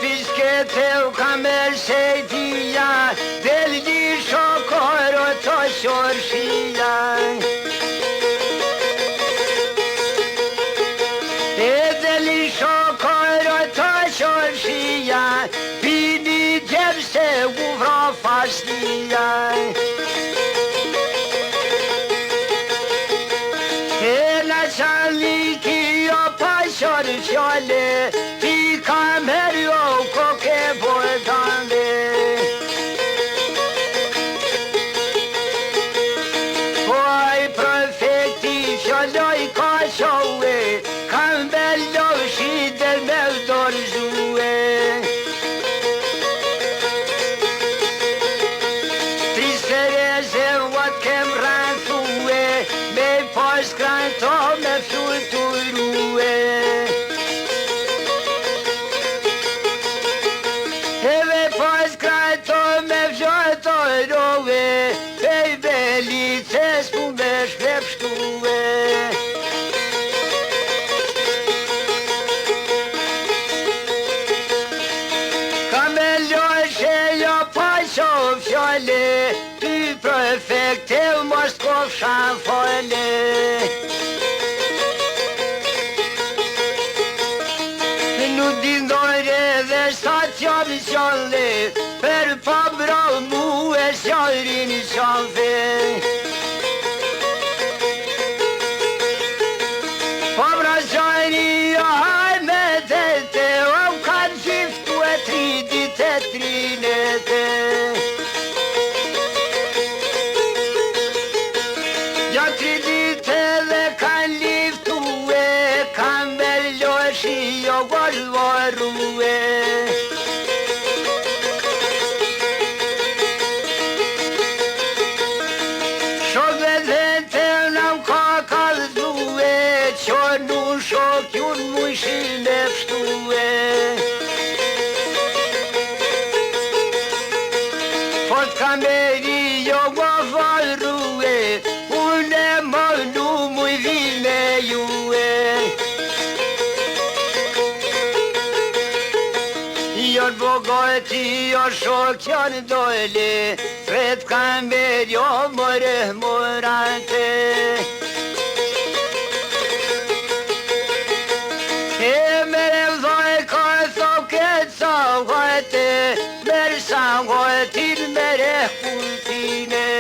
piskete u kamer sejtia, del di shokoro të shorshia. Del di shokoro të shorshia, bini djevë se u vro fastia. Çaliki o paşor şale, ti kamer o koke bordane. Vay prefekti şalay kaşove, kambello şider mevdor zue. Tristere zevat kem ranthue, me poskranto me fluturue. Eve poskranto me fluturue, pej belices ku me shpepshtue. Kamello jo pasho fjale, ty prefekte mos kofshan fole. Nuk dindore dhe sa t'jabë qale, per pa brau mu e s'jarin qave. Pa bra qajni o hajme tete, o kanë qiftu e 3 dit e 3 nete. Ja 3 dit edhe kanë liftu e, kanë belloshi o varvarue. Shokve dhe të nam ka kalzdue, qor nu shok jun mushin e pshtue. Fort kameri jo ma varrue, une ma nu muj vime jue. Jon bogati o shok janë dole, fret kamer jo more morante. E mere vdoj ka thoket sa vajte, mer sa vajtin mere kultine.